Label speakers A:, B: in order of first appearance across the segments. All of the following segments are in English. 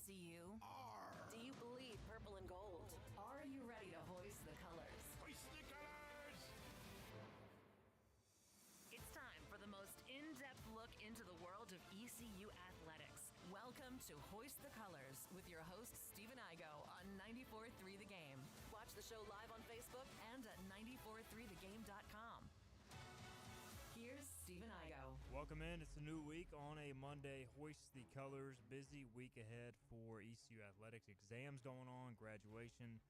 A: ECU? Do you believe purple and gold? Are you ready to hoist the colors?
B: Hoist the colors!
A: It's time for the most in-depth look into the world of ECU athletics. Welcome to Hoist the Colors with your host, Stephen Igo on 94.3 The Game. Watch the show live on Facebook and at 943thegame.com. Here's Stephen Igo.
C: Welcome in. It's a new week on a Monday. Hoist the Colors. Busy week ahead for ECU athletics. Exams going on, graduation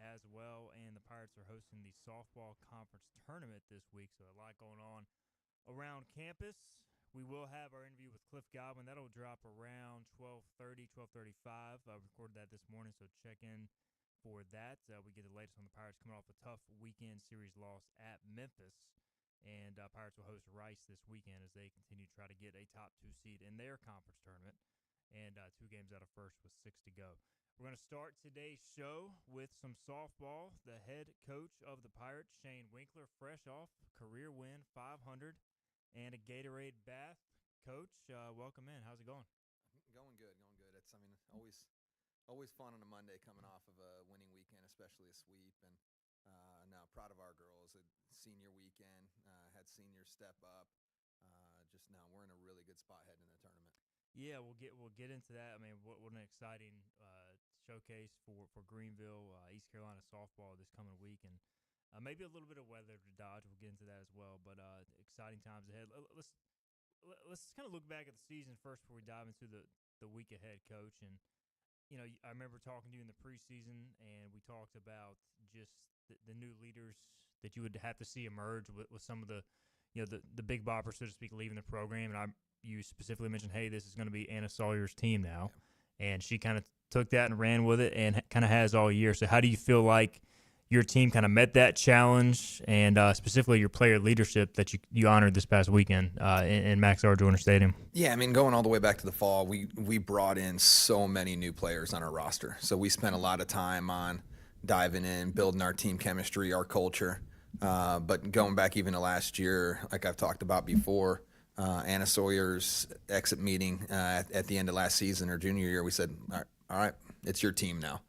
C: as well, and the Pirates are hosting the softball conference tournament this week, so a lot going on around campus. We will have our interview with Cliff Godwin. That'll drop around 12:30, 12:35. I recorded that this morning, so check in for that. We get the latest on the Pirates coming off a tough weekend series loss at Memphis. And Pirates will host Rice this weekend as they continue to try to get a top 2 seed in their conference tournament. And 2 games out of first with 6 to go. We're going to start today's show with some softball. The head coach of the Pirates, Shane Winkler, fresh off career win, 500, and a Gatorade bath. Coach, welcome in. How's it going?
D: Going good. It's always fun on a Monday coming off of a winning weekend, especially a sweep. And now proud of our girls. A senior weekend, had seniors step up. Just now we're in a really good spot heading into the tournament.
C: Yeah, we'll get into that. I mean, what an exciting showcase for Greenville, East Carolina softball this coming week, and maybe a little bit of weather to dodge. We'll get into that as well. But exciting times ahead. Let's kind of look back at the season first before we dive into the week ahead, Coach. And I remember talking to you in the preseason, and we talked about just the new leaders that you would have to see emerge with some of the big boppers, so to speak, leaving the program. And you specifically mentioned, hey, this is going to be Anna Sawyer's team now. Yeah. And she kind of took that and ran with it and kind of has all year. So how do you feel like your team kind of met that challenge and specifically your player leadership that you honored this past weekend in Max R. Joyner Stadium?
D: Yeah, I mean, going all the way back to the fall, we brought in so many new players on our roster. So we spent a lot of time on diving in, building our team chemistry, our culture. But going back even to last year, like I've talked about before, Anna Sawyer's exit meeting at the end of last season, her junior year, we said, all right, it's your team now.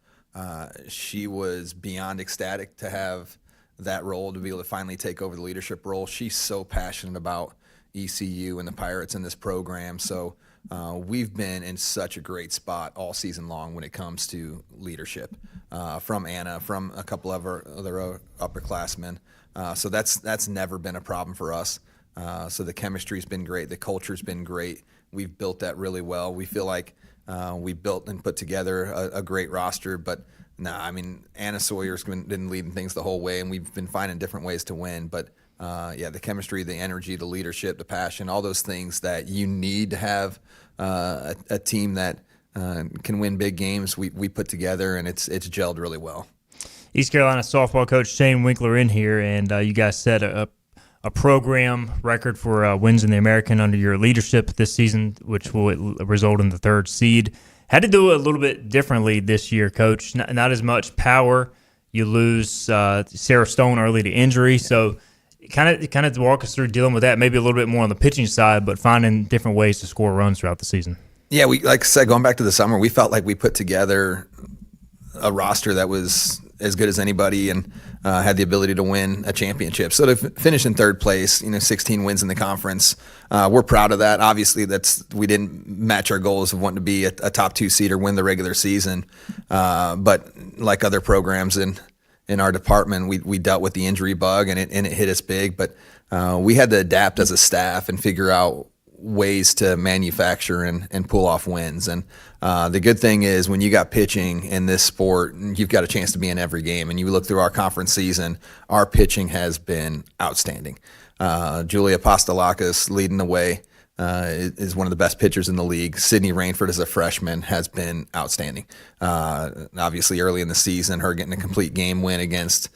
D: She was beyond ecstatic to have that role, to be able to finally take over the leadership role. She's so passionate about ECU and the Pirates in this program. So we've been in such a great spot all season long when it comes to leadership from Anna, from a couple of our other upperclassmen. So that's never been a problem for us. So the chemistry's been great. The culture's been great. We've built that really well. We feel like we built and put together a great roster. But, Anna Sawyer's been leading things the whole way, and we've been finding different ways to win. But, the chemistry, the energy, the leadership, the passion, all those things that you need to have a team that can win big games, we put together, and it's gelled really well.
C: East Carolina softball coach Shane Winkler in here, and you guys set a program record for wins in the American under your leadership this season, which will result in the 3rd seed. Had to do it a little bit differently this year, Coach. Not as much power. You lose Sarah Stone early to injury, so kind of walk us through dealing with that. Maybe a little bit more on the pitching side, but finding different ways to score runs throughout the season.
D: Yeah, we, like I said, going back to the summer, we felt like we put together a roster that was as good as anybody and had the ability to win a championship. So to finish in 3rd place, 16 wins in the conference, we're proud of that. Obviously, we didn't match our goals of wanting to be a top 2 seed or win the regular season. But like other programs in our department, we dealt with the injury bug and it hit us big. But we had to adapt as a staff and figure out ways to manufacture and pull off wins. And the good thing is when you got pitching in this sport, you've got a chance to be in every game. And you look through our conference season, our pitching has been outstanding. Julia Pastelakis leading the way. Is one of the best pitchers in the league. Sydney Rainford as a freshman has been outstanding. Obviously early in the season, her getting a complete game win against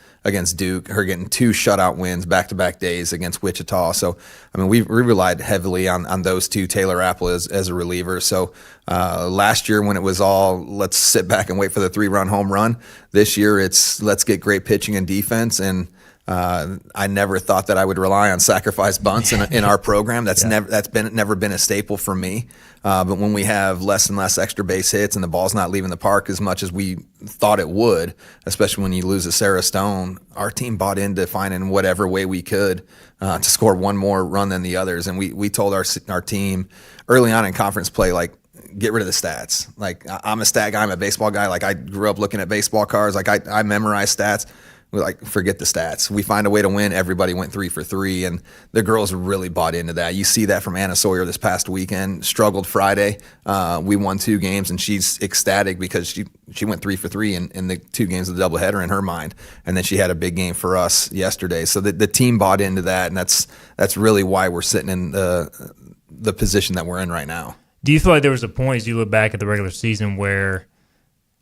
D: Duke, her getting 2 shutout wins back-to-back days against Wichita. So, we relied heavily on those 2, Taylor Apple as a reliever. So last year when it was all let's sit back and wait for the 3-run home run, this year it's let's get great pitching and defense and I never thought that I would rely on sacrifice bunts in our program. That's never been a staple for me. But when we have less and less extra base hits and the ball's not leaving the park as much as we thought it would, especially when you lose a Sarah Stone, our team bought into finding whatever way we could to score one more run than the others. And we told our team early on in conference play, like, get rid of the stats. Like, I'm a stat guy. I'm a baseball guy. Like, I grew up looking at baseball cards. Like, I memorize stats. We're like, forget the stats. We find a way to win. Everybody went 3 for 3, and the girls really bought into that. You see that from Anna Sawyer this past weekend. Struggled Friday. We won 2 games, and she's ecstatic because she went 3 for 3 in the 2 games of the doubleheader in her mind. And then she had a big game for us yesterday. So the team bought into that, and that's really why we're sitting in the position that we're in right now.
C: Do you feel like there was a point as you look back at the regular season where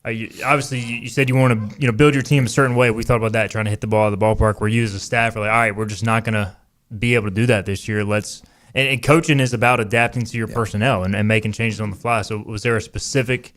C: obviously you said you want to build your team a certain way? We thought about that, trying to hit the ball at the ballpark, where you as a staff are like, all right, we're just not going to be able to do that this year. And coaching is about adapting to your personnel and making changes on the fly. So was there a specific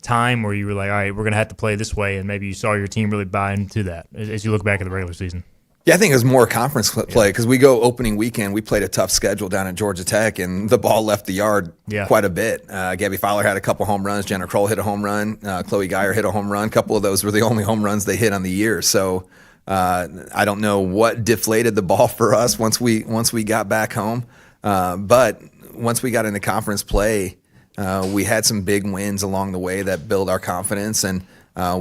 C: time where you were like, all right, we're going to have to play this way, and maybe you saw your team really buy into that as you look back at the regular season?
D: Yeah, I think it was more conference play because we go opening weekend. We played a tough schedule down at Georgia Tech, and the ball left the yard quite a bit. Gabby Fowler had a couple home runs. Jenna Kroll hit a home run. Chloe Geyer hit a home run. A couple of those were the only home runs they hit on the year. So I don't know what deflated the ball for us once we got back home. But once we got into conference play, we had some big wins along the way that build our confidence, and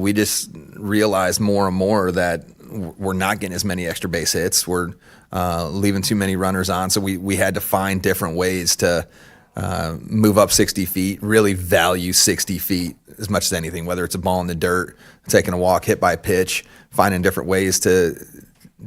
D: we just realized more and more that we're not getting as many extra base hits. We're leaving too many runners on. So we had to find different ways to move up 60 feet, really value 60 feet as much as anything, whether it's a ball in the dirt, taking a walk, hit by pitch, finding different ways to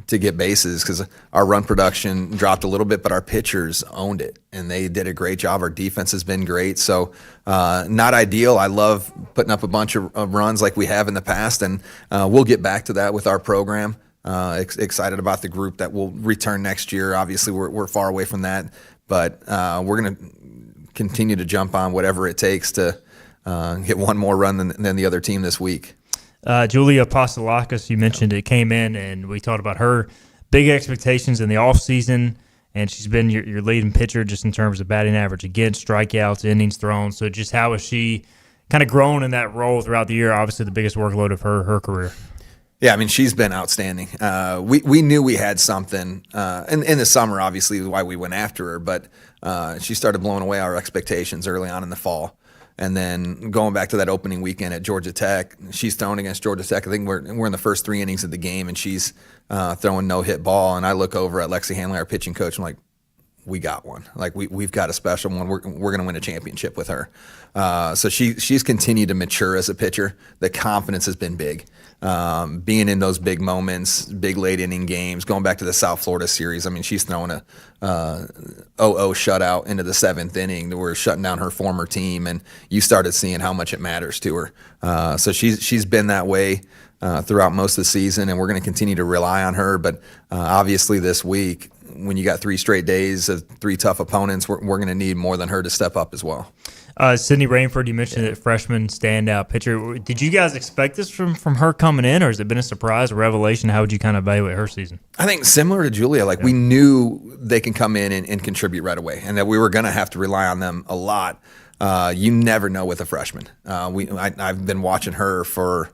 D: get bases, because our run production dropped a little bit, but our pitchers owned it, and they did a great job. Our defense has been great. So not ideal. I love putting up a bunch of runs like we have in the past, and we'll get back to that with our program. Excited about the group that will return next year. Obviously, we're far away from that, but we're going to continue to jump on whatever it takes to get one more run than the other team this week.
C: Julia Apostolakis, you mentioned it, came in, and we talked about her big expectations in the offseason, and she's been your leading pitcher just in terms of batting average against, strikeouts, innings thrown. So just how has she kind of grown in that role throughout the year? Obviously the biggest workload of her career.
D: Yeah, I mean, she's been outstanding. We knew we had something in the summer, obviously, why we went after her, but she started blowing away our expectations early on in the fall. And then going back to that opening weekend at Georgia Tech, she's thrown against Georgia Tech. I think we're in the first 3 innings of the game, and she's throwing no-hit ball. And I look over at Lexi Hanley, our pitching coach, and I'm like, we got one. Like, we've got a special one. We're going to win a championship with her. So she's continued to mature as a pitcher. The confidence has been big. Being in those big moments, big late inning games, going back to the South Florida series. I mean, she's throwing a 0-0 shutout into the 7th inning. We're shutting down her former team, and you started seeing how much it matters to her. So she's been that way throughout most of the season, and we're going to continue to rely on her. But obviously this week, when you got 3 straight days of 3 tough opponents, we're going to need more than her to step up as well.
C: Sydney Rainford, you mentioned it, freshman standout pitcher. Did you guys expect this from her coming in, or has it been a surprise, a revelation? How would you kind of evaluate her season?
D: I think similar to Julia, we knew they can come in and contribute right away, and that we were going to have to rely on them a lot. You never know with a freshman. I've been watching her for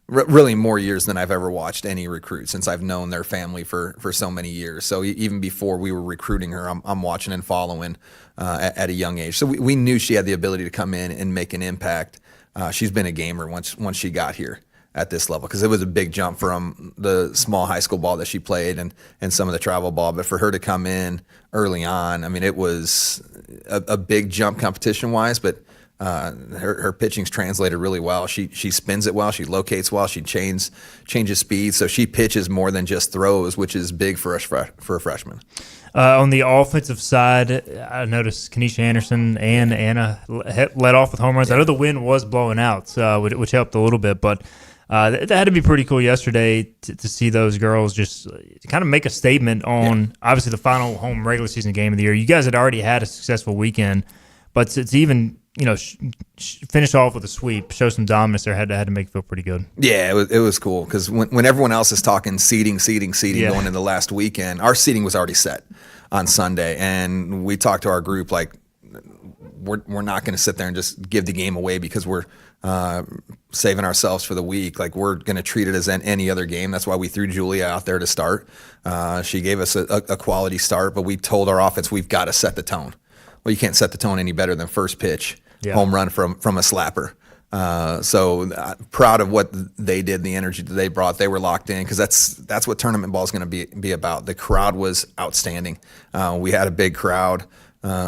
D: really more years than I've ever watched any recruit, since I've known their family for so many years. So even before we were recruiting her, I'm watching and following at a young age. So we knew she had the ability to come in and make an impact. She's been a gamer once she got here at this level, because it was a big jump from the small high school ball that she played and some of the travel ball. But for her to come in early on, I mean, it was a big jump competition-wise, but her pitching's translated really well. She spins it well. She locates well. She changes speed. So she pitches more than just throws, which is big for a freshman.
C: On the offensive side, I noticed Kenesha Anderson and Anna led off with home runs. I know the wind was blowing out, which helped a little bit, but that had to be pretty cool yesterday to see those girls just kind of make a statement on obviously the final home regular season game of the year. You guys had already had a successful weekend, but to even finish off with a sweep, show some dominance there, had to make it feel pretty good.
D: Yeah, it was cool because when everyone else is talking seeding going into the last weekend, our seeding was already set on Sunday, and we talked to our group like we're not going to sit there and just give the game away because we're saving ourselves for the week. Like, we're going to treat it as any other game. That's why we threw Julia out there to start. She gave us a quality start, but we told our offense we've got to set the tone. Well, you can't set the tone any better than first pitch, home run from a slapper. So proud of what they did, the energy that they brought. They were locked in because that's what tournament ball is going to be about. The crowd was outstanding. We had a big crowd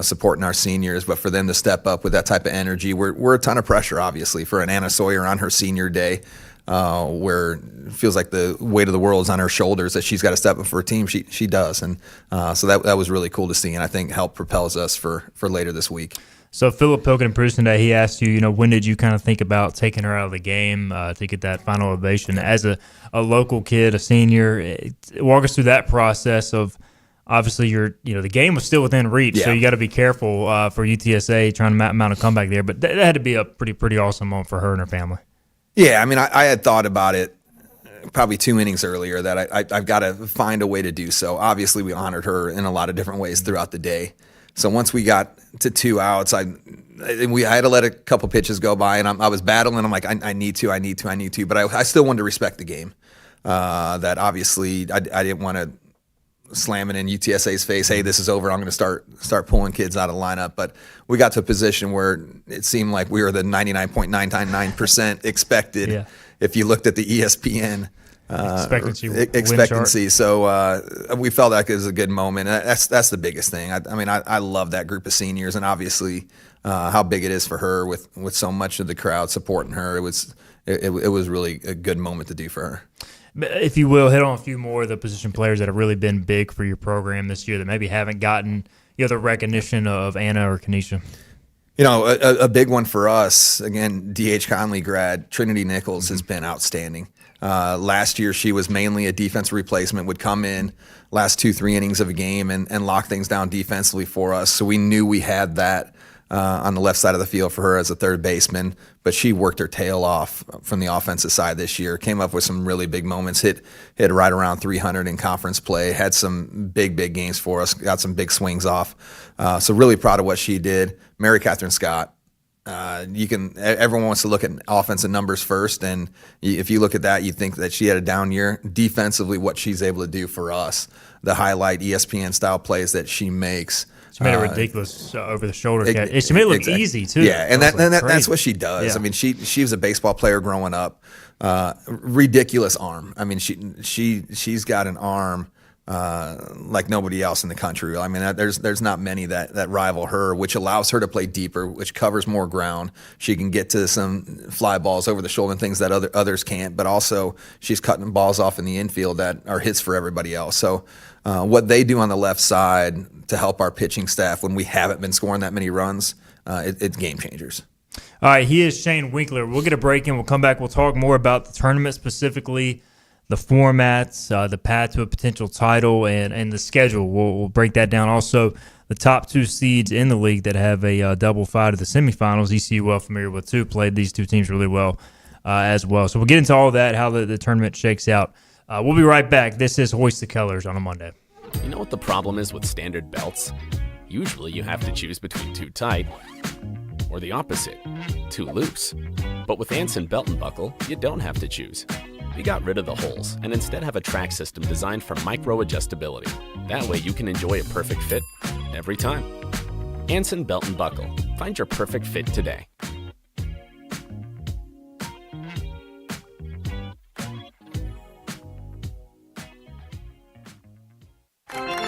D: supporting our seniors, but for them to step up with that type of energy, we're a ton of pressure, obviously, for an Anna Sawyer on her senior day, where it feels like the weight of the world is on her shoulders, that she's got to step up for her team. She does, and so that was really cool to see, and I think helped propels us for later this week.
C: So Philip Pilkin improved today. He asked you, when did you kind of think about taking her out of the game to get that final ovation? As a local kid, a senior, walk us through that process of, obviously, the game was still within reach, so you got to be careful for UTSA trying to mount a comeback there. But that had to be a pretty awesome moment for her and her family. Yeah,
D: I mean, I had thought about it probably 2 innings earlier that I've got to find a way to do so. Obviously, we honored her in a lot of different ways throughout the day. So once we got to 2 outs, I had to let a couple pitches go by, and I was battling. I'm like, I need to, but I still wanted to respect the game. That obviously I didn't want to slam it in UTSA's face. Hey, this is over. I'm going to start pulling kids out of the lineup. But we got to a position where it seemed like we were the 99.999% expected. Yeah. If you looked at the ESPN expectancy. So we felt like it was a good moment. That's the biggest thing. I love that group of seniors, and obviously how big it is for her with so much of the crowd supporting her. It was really a good moment to do for her.
C: If you will, hit on a few more of the position players that have really been big for your program this year that maybe haven't gotten the recognition of Anna or Kenesha.
D: A big one for us, again, D.H. Conley grad, Trinity Nichols has been outstanding. Last year, she was mainly a defensive replacement, would come in last 2-3 innings of a game and lock things down defensively for us. So we knew we had that on the left side of the field for her as a third baseman, but she worked her tail off from the offensive side this year, came up with some really big moments, hit right around 300 in conference play, had some big games for us, got some big swings off. So really proud of what she did. Mary Catherine Scott, everyone wants to look at offensive numbers first, and if you look at that, you think that she had a down year. Defensively, what she's able to do for us, the highlight ESPN style plays that she makes.
C: She made a ridiculous over-the-shoulder catch. She made it look easy, too.
D: Yeah, and that's what she does. Yeah. I mean, she was a baseball player growing up. Ridiculous arm. I mean, she's got an arm like nobody else in the country. I mean, there's not many that rival her, which allows her to play deeper, which covers more ground. She can get to some fly balls over the shoulder and things that others can't, but also she's cutting balls off in the infield that are hits for everybody else. So what they do on the left side to help our pitching staff when we haven't been scoring that many runs, it's game changers.
C: All right, he is Shane Winkler. We'll get a break in. We'll come back. We'll talk more about the tournament specifically, the formats, the path to a potential title, and the schedule. We'll break that down. Also, the top 2 seeds in the league that have a double fight to the semifinals. ECU well familiar with, too. Played these 2 teams really well as well. So we'll get into all of that, how the tournament shakes out. We'll be right back. This is Hoist the Colors on a Monday.
B: You know what the problem is with standard belts? Usually you have to choose between too tight or the opposite, too loose. But with Anson Belt and Buckle, you don't have to choose. We got rid of the holes and instead have a track system designed for micro adjustability. That way you can enjoy a perfect fit every time. Anson Belt and Buckle. Find your perfect fit today.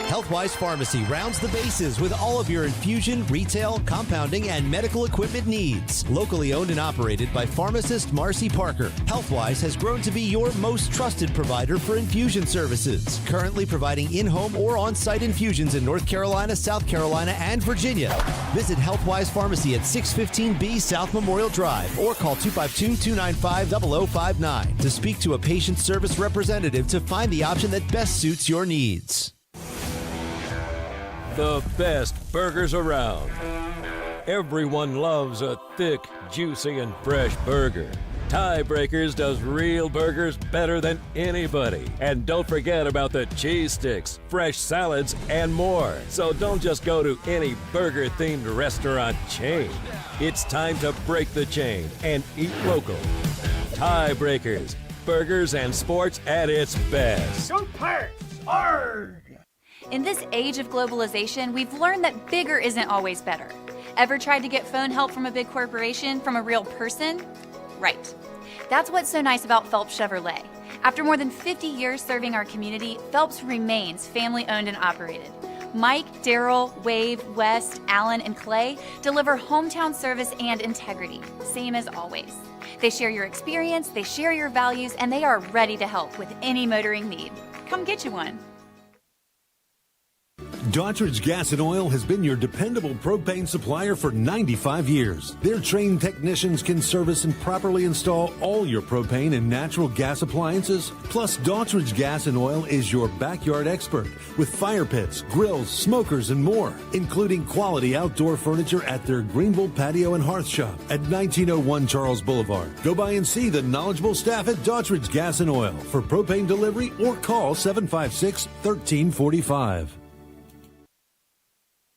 E: Healthwise Pharmacy rounds the bases with all of your infusion, retail, compounding, and medical equipment needs. Locally owned and operated by pharmacist Marcy Parker, Healthwise has grown to be your most trusted provider for infusion services. Currently providing in-home or on-site infusions in North Carolina, South Carolina, and Virginia. Visit Healthwise Pharmacy at 615B South Memorial Drive or call 252-295-0059 to speak to a patient service representative to find the option that best suits your needs.
F: The best burgers around. Everyone loves a thick, juicy, and fresh burger. Tiebreakers does real burgers better than anybody. And don't forget about the cheese sticks, fresh salads, and more. So don't just go to any burger-themed restaurant chain. It's time to break the chain and eat local. Tiebreakers, burgers and sports at its best.
G: Go Pirates! Arrgh!
H: In this age of globalization, we've learned that bigger isn't always better. Ever tried to get phone help from a big corporation from a real person? Right. That's what's so nice about Phelps Chevrolet. After more than 50 years serving our community, Phelps remains family-owned and operated. Mike, Daryl, Wave, West, Alan, and Clay deliver hometown service and integrity, same as always. They share your experience, they share your values, and they are ready to help with any motoring need. Come get you one.
I: Daughtridge Gas and Oil has been your dependable propane supplier for 95 years. Their trained technicians can service and properly install all your propane and natural gas appliances. Plus, Daughtridge Gas and Oil is your backyard expert with fire pits, grills, smokers, and more, including quality outdoor furniture at their Greenville Patio and Hearth Shop at 1901 Charles Boulevard. Go by and see the knowledgeable staff at Daughtridge Gas and Oil for propane delivery or call 756-1345.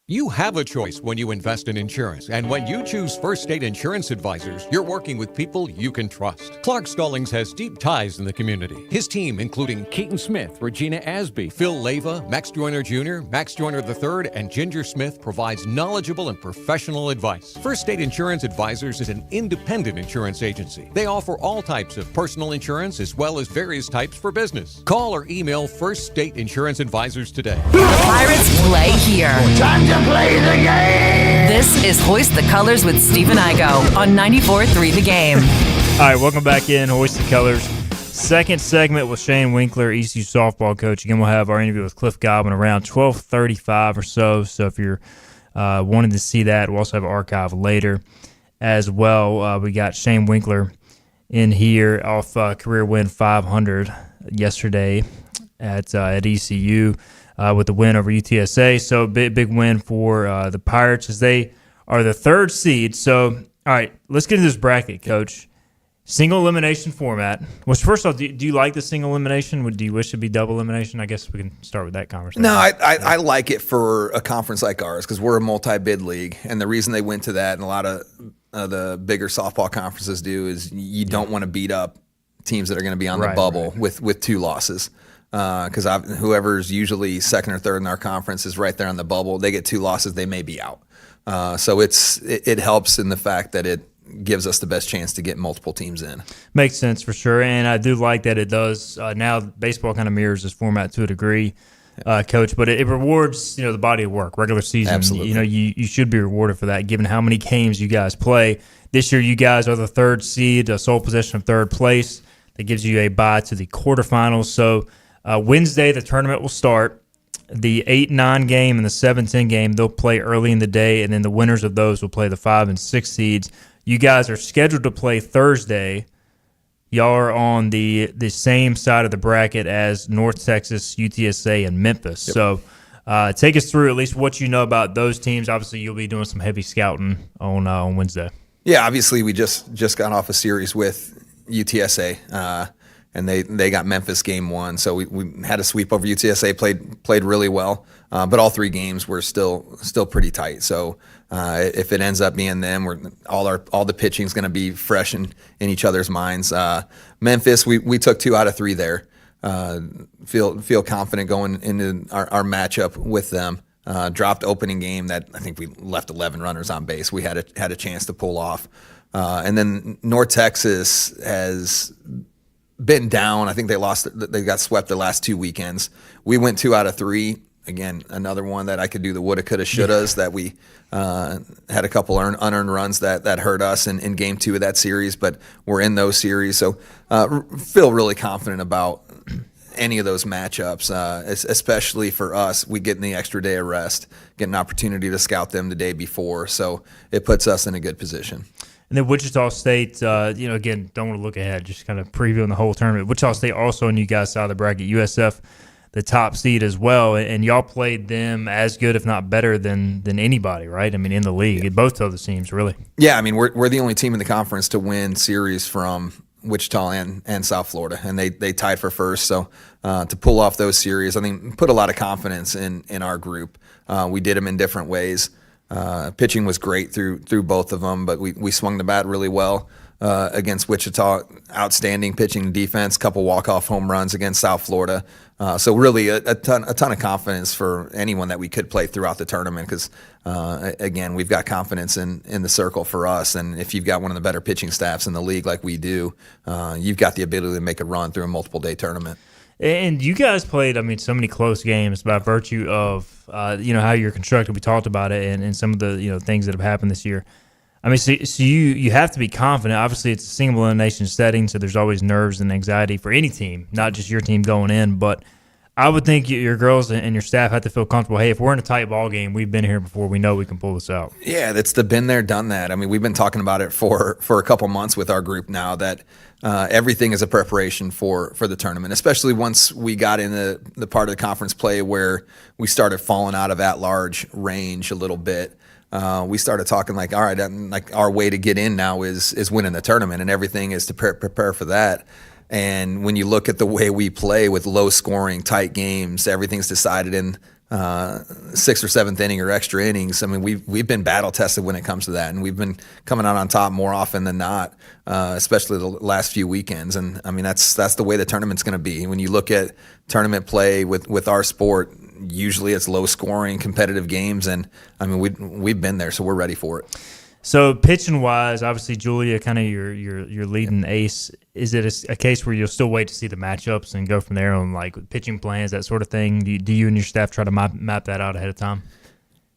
J: You have a choice when you invest in insurance, and when you choose First State Insurance Advisors, you're working with people you can trust. Clark Stallings has deep ties in the community. His team, including Keaton Smith, Regina Asby, Phil Leyva, Max Joyner Jr., Max Joyner III, and Ginger Smith, provides knowledgeable and professional advice. First State Insurance Advisors is an independent insurance agency. They offer all types of personal insurance as well as various types for business. Call or email First State Insurance Advisors today.
A: The Pirates play here.
G: Time to play the game!
A: This is Hoist the Colors with Stephen Igo on 94.3 The Game.
C: All right, welcome back in, Hoist the Colors. Second segment with Shane Winkler, ECU softball coach. Again, we'll have our interview with Cliff Godwin around 12:35 or so. So if you're wanting to see that, we'll also have an archive later as well. We got Shane Winkler in here off career win 500 yesterday at ECU. With the win over UTSA. So big win for the Pirates as they are the third seed. So, all right, let's get into this bracket, Coach. Single elimination format. Well, first off, do you like the single elimination? Do you wish it to be double elimination? I guess we can start with that conversation.
D: No, I like it for a conference like ours because we're a multi-bid league. And the reason they went to that, and a lot of the bigger softball conferences do, is you don't want to beat up teams that are going to be on the bubble with two losses. Because whoever's usually second or third in our conference is right there on the bubble. They get two losses, they may be out. So it helps in the fact that it gives us the best chance to get multiple teams in.
C: Makes sense for sure, and I do like that it does. Now baseball kind of mirrors this format to a degree, Coach, but it rewards the body of work, regular season.
D: Absolutely.
C: You should be rewarded for that, given how many games you guys play. This year, you guys are the third seed, a sole possession of third place. That gives you a bye to the quarterfinals. So. Wednesday, the tournament will start. The 8-9 game and the 7-10 game, they'll play early in the day, and then the winners of those will play the 5 and 6 seeds. You guys are scheduled to play Thursday. Y'all are on the same side of the bracket as North Texas, UTSA, and Memphis. Yep. So take us through at least what you know about those teams. Obviously, you'll be doing some heavy scouting on Wednesday.
D: Yeah, obviously, we just got off a series with UTSA. And they got Memphis game 1, so we had a sweep over UTSA. Played really well, but all 3 games were still pretty tight. So if it ends up being them, all the pitching is going to be fresh in each other's minds. Memphis, we took 2 out of 3 there. Feel confident going into our matchup with them. Dropped opening game that I think we left 11 runners on base. We had a chance to pull off, and then North Texas has been down. I think they got swept the last 2 weekends. We went 2 out of 3. Again, another one that I could do the woulda, coulda, shouldas that we had a couple unearned runs that hurt us in game 2 of that series, but we're in those series. So feel really confident about any of those matchups, especially for us. We get in the extra day of rest, get an opportunity to scout them the day before. So it puts us in a good position.
C: And then Wichita State, again, don't want to look ahead, just kind of previewing the whole tournament. Wichita State also on you guys' side of the bracket. USF, the top seed as well, and y'all played them as good, if not better, than anybody, right? I mean, in the league, both of the teams, really.
D: Yeah, I mean, we're the only team in the conference to win series from Wichita and South Florida, and they tied for first. So to pull off those series, I think put a lot of confidence in our group. We did them in different ways. Pitching was great through both of them, but we swung the bat really well. Against Wichita, outstanding pitching defense, couple walk-off home runs against South Florida. So really a ton of confidence for anyone that we could play throughout the tournament because, again, we've got confidence in the circle for us. And if you've got one of the better pitching staffs in the league like we do, you've got the ability to make a run through a multiple-day tournament. And
C: you guys played, I mean, so many close games by virtue of, how you're constructed. We talked about it and some of the, things that have happened this year. I mean, so you have to be confident. Obviously, it's a single elimination setting, so there's always nerves and anxiety for any team, not just your team going in. But I would think your girls and your staff have to feel comfortable. Hey, if we're in a tight ball game, we've been here before. We know we can pull this out.
D: Yeah, that's the been there, done that. I mean, we've been talking about it for a couple months with our group now that everything is a preparation for the tournament, especially once we got in the part of the conference play where we started falling out of at-large range a little bit. We started talking like, all right, like our way to get in now is winning the tournament, and everything is to prepare for that. And when you look at the way we play with low-scoring, tight games, everything's decided in 6th or 7th inning or extra innings. I mean, we've been battle-tested when it comes to that, and we've been coming out on top more often than not, especially the last few weekends. And, I mean, that's the way the tournament's going to be. When you look at tournament play with our sport, usually it's low-scoring, competitive games, and I mean we've been there, so we're ready for it.
C: So pitching-wise, obviously Julia, kind of your leading ace. Is it a case where you'll still wait to see the matchups and go from there on like pitching plans, that sort of thing? Do you and your staff try to map that out ahead of time?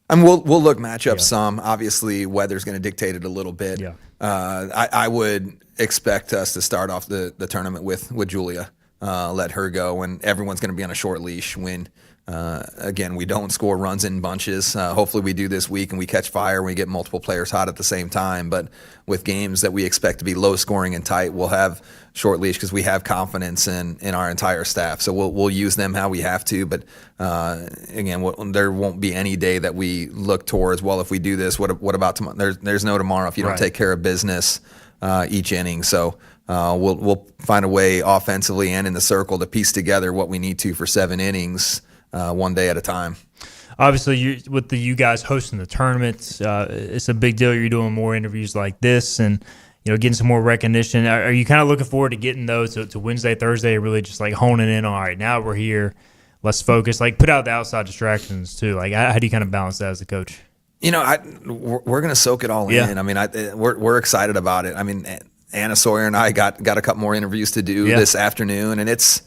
D: I mean, we'll look matchups some. Obviously, weather's going to dictate it a little bit.
C: Yeah.
D: I would expect us to start off the tournament with Julia, let her go, and everyone's going to be on a short leash when. Again, we don't score runs in bunches. Hopefully we do this week and we catch fire and we get multiple players hot at the same time. But with games that we expect to be low scoring and tight, we'll have short leash because we have confidence in our entire staff. So we'll use them how we have to. But again, there won't be any day that we look towards, well, if we do this, what about tomorrow? There's no tomorrow if you don't take care of business each inning. So we'll find a way offensively and in the circle to piece together what we need to for 7 innings. One day at a time.
C: Obviously, with you guys hosting the tournament, it's a big deal. You're doing more interviews like this and, getting some more recognition. Are you kind of looking forward to getting those to Wednesday, Thursday, really just like honing in on, all right, now we're here, let's focus, like put out the outside distractions too. Like how do you kind of balance that as a coach?
D: We're going to soak it all in. I mean, we're excited about it. I mean, Anna Sawyer and I got a couple more interviews to do this afternoon, and it's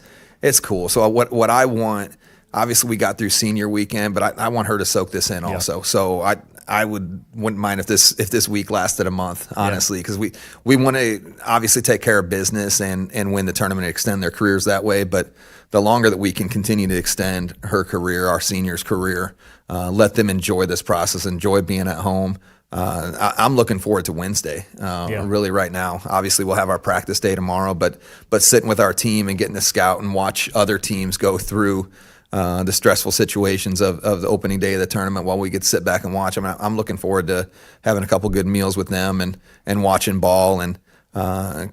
D: cool. So what I want – obviously, we got through senior weekend, but I want her to soak this in also. So I wouldn't mind if this week lasted a month, honestly, because we want to obviously take care of business and win the tournament and extend their careers that way. But the longer that we can continue to extend her career, our seniors' career, let them enjoy this process, enjoy being at home. I'm looking forward to Wednesday, really right now. Obviously, we'll have our practice day tomorrow, but sitting with our team and getting to scout and watch other teams go through the stressful situations of the opening day of the tournament while we get to sit back and watch. I mean, I'm looking forward to having a couple good meals with them and watching ball and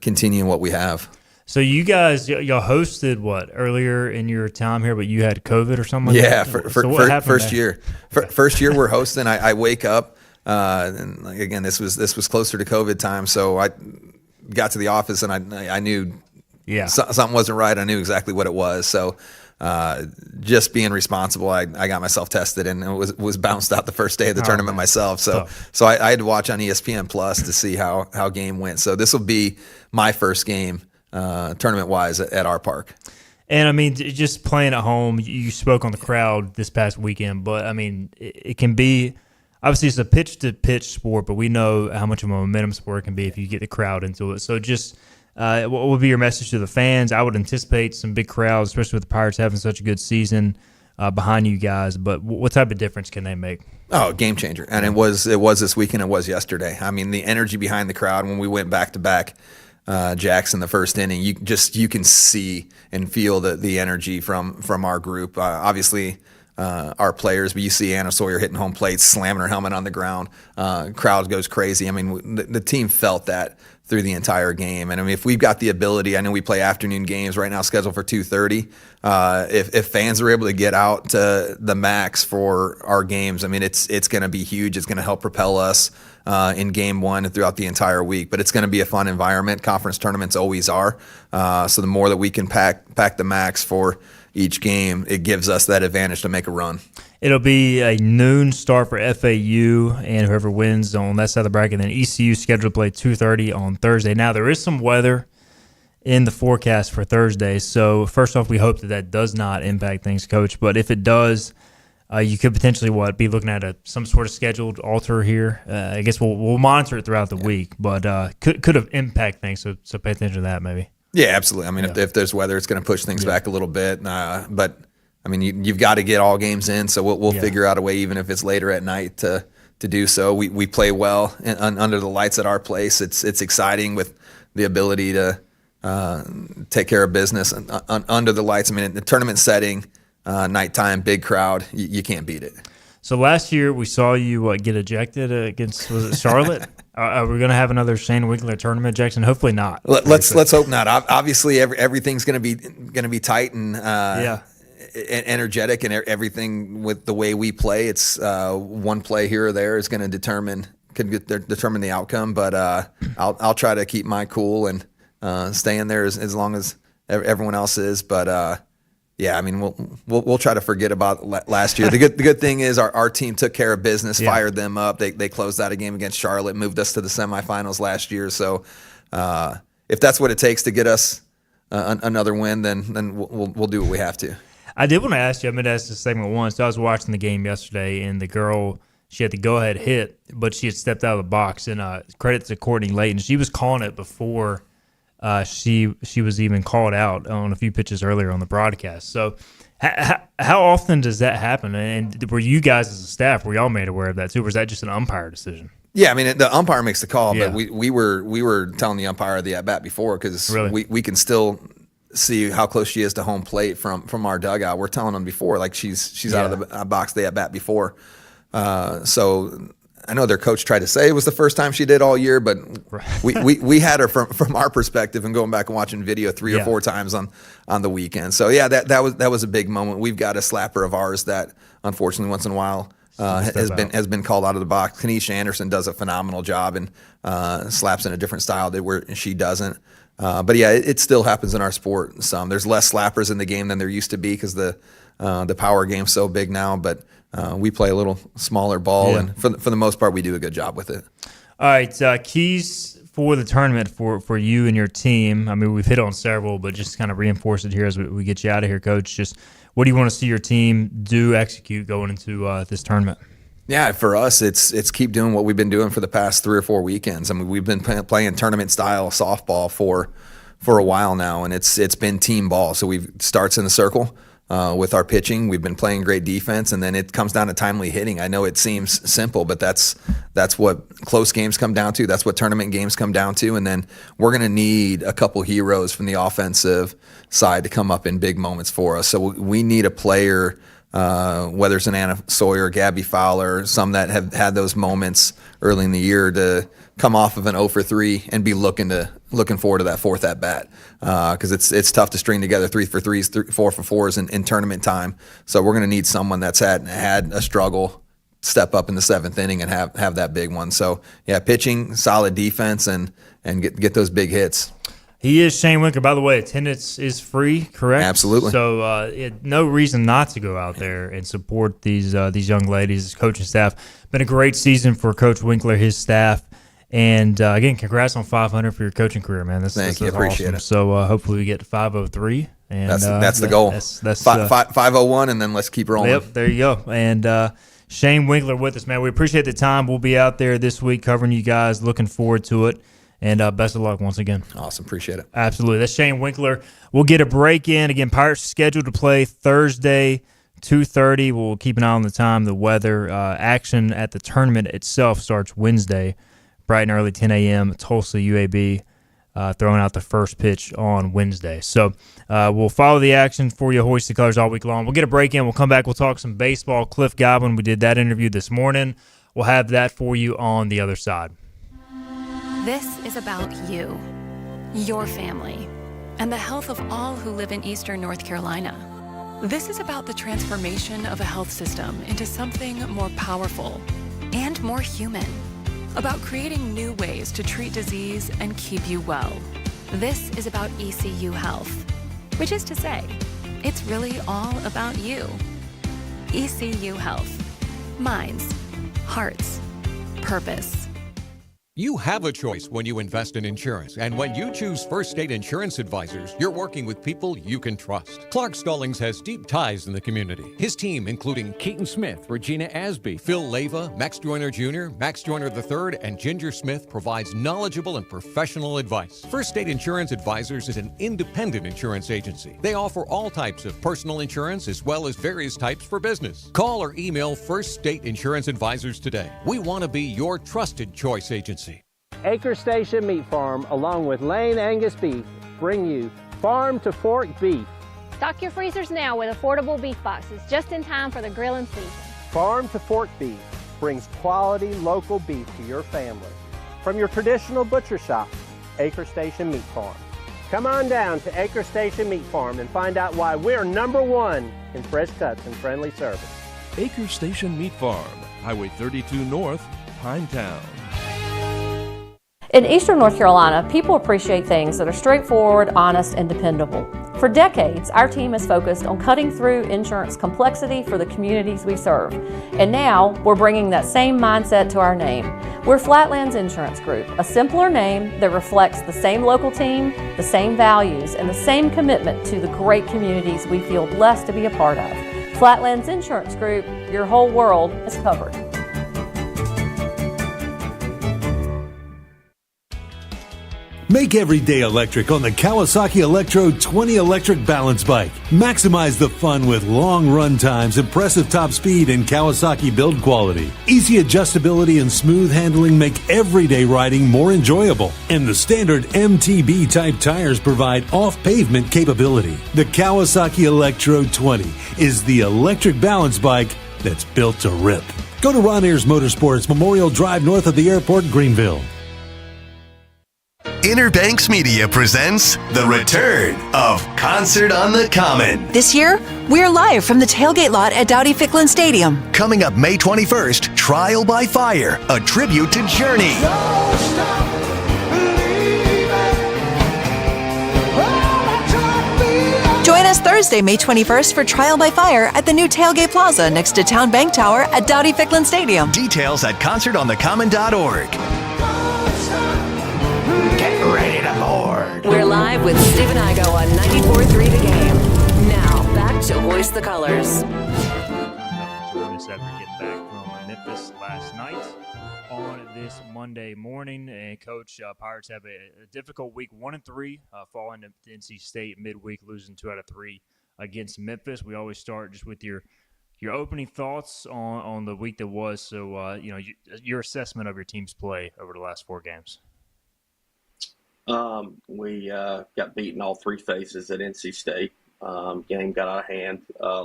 D: continuing what we have.
C: So you guys, y'all hosted earlier in your time here, but you had COVID or something like that?
D: Yeah, first year. First year we're hosting. I wake up, and again, this was closer to COVID time, so I got to the office and I knew something wasn't right. I knew exactly what it was. So just being responsible, I got myself tested and was bounced out the first day of the tournament myself. So I had to watch on ESPN Plus to see how game went. So this will be my first game tournament wise at our park.
C: And I mean, just playing at home, you spoke on the crowd this past weekend, but I mean, it can be, obviously it's a pitch to pitch sport, but we know how much of a momentum sport it can be if you get the crowd into it. So just, what would be your message to the fans? I would anticipate some big crowds, especially with the Pirates having such a good season behind you guys. But what type of difference can they make?
D: Oh, game changer. And it was this weekend. It was yesterday. I mean, the energy behind the crowd when we went back to back. Jackson the first inning, you can see and feel the energy from our group. Obviously, our players, but you see Anna Sawyer hitting home plate, slamming her helmet on the ground. Crowd goes crazy. I mean, the team felt that through the entire game. And I mean, if we've got the ability, I know we play afternoon games right now, scheduled for 2:30. If fans are able to get out to the max for our games, I mean, it's going to be huge. It's going to help propel us in game one and throughout the entire week. But it's going to be a fun environment. Conference tournaments always are. So the more that we can pack the max for each game, it gives us that advantage to make a run.
C: It'll be a noon start for FAU, and whoever wins on that side of the bracket. Then ECU scheduled to play 2:30 on Thursday. Now, there is some weather in the forecast for Thursday, so first off, we hope that does not impact things, Coach. But if it does, you could potentially be looking at some sort of scheduled alter here. I guess we'll monitor it throughout the week, but could have impact things. So pay attention to that maybe.
D: Yeah, absolutely. I mean, if there's weather, it's going to push things back a little bit. But I mean, you've got to get all games in, so we'll figure out a way, even if it's later at night, to do so. We play well under the lights at our place. It's exciting with the ability to take care of business under the lights. I mean, in the tournament setting, nighttime, big crowd, you can't beat it. So
C: last year we saw you get ejected against, was it Charlotte? Are we going to have another Shane Winkler tournament ejection? Hopefully not.
D: Let's hope not. Obviously, everything's going to be tight and energetic, and everything with the way we play. It's one play here or there is going to determine the outcome. But I'll try to keep my cool and stay in there as long as everyone else is. But yeah, I mean, we'll try to forget about last year. The good thing is our team took care of business, fired them up. They closed out a game against Charlotte, moved us to the semifinals last year. So if that's what it takes to get us another win, then we'll do what we have to.
C: I did want to ask you. I meant to ask this segment once. I was watching the game yesterday, and the girl, she had the go-ahead hit, but she had stepped out of the box. And credit to Courtney Layton, she was calling it before she was even called out on a few pitches earlier on the broadcast. So how often does that happen? And were you guys as a staff, were y'all made aware of that too, or was that just an umpire decision?
D: Yeah, I mean, the umpire makes the call, but we were telling the umpire the at-bat before, because we can still see how close she is to home plate from our dugout. We're telling them before, like she's out of the box the at-bat before. So I know their coach tried to say it was the first time she did all year, but we had her from our perspective and going back and watching video 3 or 4 times on the weekend. So yeah, that was a big moment. We've got a slapper of ours that unfortunately once in a while has been called out of the box. Kanisha Anderson does a phenomenal job and slaps in a different style where she doesn't. But yeah, it still happens in our sport. There's less slappers in the game than there used to be because the power game's so big now. But we play a little smaller ball, and for the most part, we do a good job with it.
C: All right, keys for the tournament for you and your team. I mean, we've hit on several, but just kind of reinforce it here as we get you out of here, Coach. Just what do you want to see your team execute going into this tournament?
D: Yeah, for us, it's keep doing what we've been doing for the past 3 or 4 weekends. I mean, we've been playing tournament-style softball for a while now, and it's been team ball. So we starts in the circle with our pitching. We've been playing great defense, and then it comes down to timely hitting. I know it seems simple, but that's what close games come down to. That's what tournament games come down to. And then we're going to need a couple heroes from the offensive side to come up in big moments for us. So we need a player, whether it's an Anna Sawyer, Gabby Fowler, some that have had those moments early in the year, to come off of an 0 for 3 and be looking forward to that fourth at bat, because it's tough to string together 3 for 3s, 4 for 4s in tournament time. So we're going to need someone that's had a struggle step up in the 7th inning and have that big one. So yeah, pitching, solid defense, and get those big hits.
C: He is Shane Winkler. By the way, attendance is free, correct?
D: Absolutely.
C: So no reason not to go out there and support these young ladies, coaching staff. Been a great season for Coach Winkler, his staff. And again, congrats on 500 for your coaching career, man.
D: Thank you. Appreciate it.
C: So hopefully we get to 503. And
D: that's the goal. That's 501, and then let's keep rolling.
C: Yep, there you go. And Shane Winkler with us, man. We appreciate the time. We'll be out there this week covering you guys. Looking forward to it. And best of luck once again.
D: Awesome. Appreciate it.
C: Absolutely. That's Shane Winkler. We'll get a break in. Again, Pirates scheduled to play Thursday, 2:30. We'll keep an eye on the time, the weather. Action at the tournament itself starts Wednesday, bright and early, 10 a.m., Tulsa, UAB. throwing out the first pitch on Wednesday. So we'll follow the action for you, Hoist the Colors, all week long. We'll get a break in. We'll come back. We'll talk some baseball. Cliff Godwin, we did that interview this morning. We'll have that for you on the other side.
K: This is about you, your family, and the health of all who live in Eastern North Carolina. This is about the transformation of a health system into something more powerful and more human. About creating new ways to treat disease and keep you well. This is about ECU Health, which is to say, it's really all about you. ECU Health. Minds, hearts, purpose.
J: You have a choice when you invest in insurance, and when you choose First State Insurance Advisors, you're working with people you can trust. Clark Stallings has deep ties in the community. His team, including Keaton Smith, Regina Asby, Phil Leyva, Max Joyner Jr., Max Joyner III, and Ginger Smith, provides knowledgeable and professional advice. First State Insurance Advisors is an independent insurance agency. They offer all types of personal insurance as well as various types for business. Call or email First State Insurance Advisors today. We want to be your trusted choice agency.
L: Acre Station Meat Farm, along with Lane Angus Beef, bring you Farm to Fork Beef.
M: Stock your freezers now with affordable beef boxes, just in time for the grilling season.
L: Farm to Fork Beef brings quality local beef to your family. From your traditional butcher shop, Acre Station Meat Farm. Come on down to Acre Station Meat Farm and find out why we're #1 in fresh cuts and friendly service.
N: Acre Station Meat Farm, Highway 32 North, Pinetown.
O: In Eastern North Carolina, people appreciate things that are straightforward, honest, and dependable. For decades, our team has focused on cutting through insurance complexity for the communities we serve. And now, we're bringing that same mindset to our name. We're Flatlands Insurance Group, a simpler name that reflects the same local team, the same values, and the same commitment to the great communities we feel blessed to be a part of. Flatlands Insurance Group, your whole world is covered.
I: Make every day electric on the Kawasaki Electro 20 electric balance bike. Maximize the fun with long run times, impressive top speed, and Kawasaki build quality. Easy adjustability and smooth handling make everyday riding more enjoyable. And the standard MTB type tires provide off-pavement capability. The Kawasaki Electro 20 is the electric balance bike that's built to rip. Go to Ron Ayers Motorsports, Memorial Drive north of the airport, Greenville.
P: Inner Banks Media presents the return of Concert on the Common.
Q: This year, we're live from the tailgate lot at Dowdy-Ficklin Stadium.
P: Coming up May 21st, Trial by Fire, a tribute to Journey.
Q: Join us Thursday, May 21st for Trial by Fire at the new Tailgate Plaza next to Town Bank Tower at Dowdy-Ficklin Stadium.
P: Details at concertonthecommon.org. Ready to board.
A: We're live with Stephen Igo on 94.3 The Game. Now, back to Hoist the Colors.
C: Join us after getting back from Memphis last night on this Monday morning. And Coach, Pirates have a difficult week, 1-3, falling to NC State midweek, losing 2 out of 3 against Memphis. We always start just with your opening thoughts on the week that was. So, your assessment of your team's play over the last 4 games.
R: We got beaten all 3 phases at NC State. Game got out of hand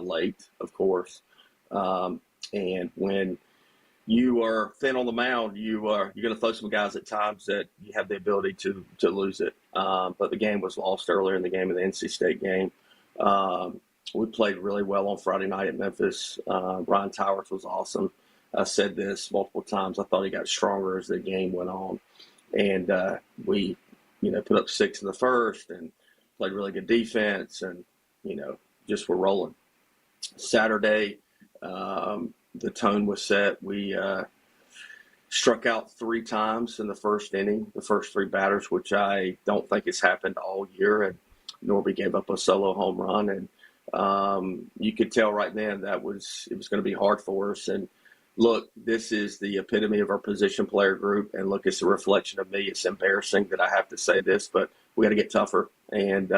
R: late, of course. And when you are thin on the mound, you're going to throw some guys at times that you have the ability to lose it. But the game was lost earlier in the game of the NC State game. We played really well on Friday night at Memphis. Ryan Towers was awesome. I said this multiple times. I thought he got stronger as the game went on. And we put up 6 in the first and played really good defense and, just were rolling. Saturday, the tone was set. We struck out 3 times in the first inning, the first 3 batters, which I don't think has happened all year. And Norby gave up a solo home run. And you could tell right then it was going to be hard for us. And look, this is the epitome of our position player group. And look, it's a reflection of me. It's embarrassing that I have to say this, but we got to get tougher and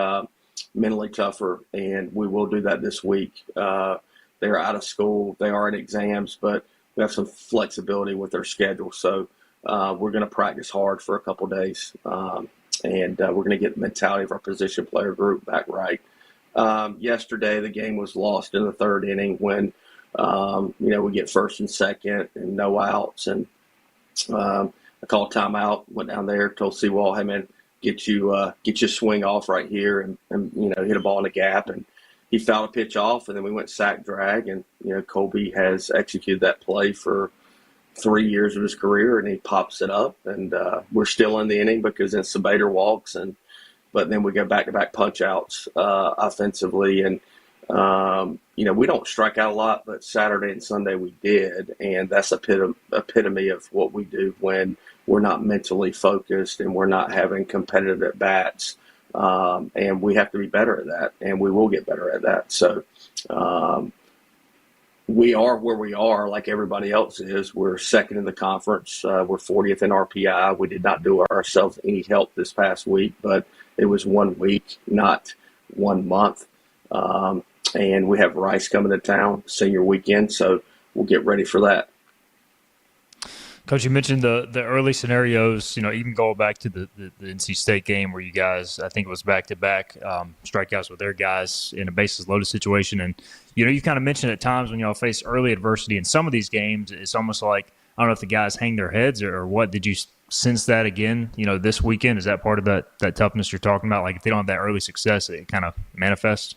R: mentally tougher. And we will do that this week. They're out of school. They are in exams, but we have some flexibility with their schedule. So we're going to practice hard for a couple days. and we're going to get the mentality of our position player group back right. Yesterday, the game was lost in the third inning when, we get first and second and no outs. And I called timeout, went down there, told Seawall, hey, man, get your swing off right here and hit a ball in the gap. And he fouled a pitch off, and then we went sack drag. And, Colby has executed that play for 3 years of his career, and he pops it up. And we're still in the inning because then Sabater walks, but then we go back-to-back punch-outs offensively. And, we don't strike out a lot, but Saturday and Sunday we did. And that's epitome of what we do when we're not mentally focused and we're not having competitive at-bats. And we have to be better at that, and we will get better at that. So we are where we are like everybody else is. We're second in the conference. We're 40th in RPI. We did not do ourselves any help this past week, but it was 1 week, not 1 month. And we have Rice coming to town, senior weekend, so we'll get ready for that.
C: Coach, you mentioned the early scenarios, even going back to the NC State game where you guys, I think it was back-to-back strikeouts with their guys in a bases-loaded situation. And, you kind of mentioned at times when y'all face early adversity in some of these games, it's almost like, I don't know if the guys hang their heads or what. Did you sense that again, this weekend? Is that part of that toughness you're talking about? Like if they don't have that early success, it kind of manifests?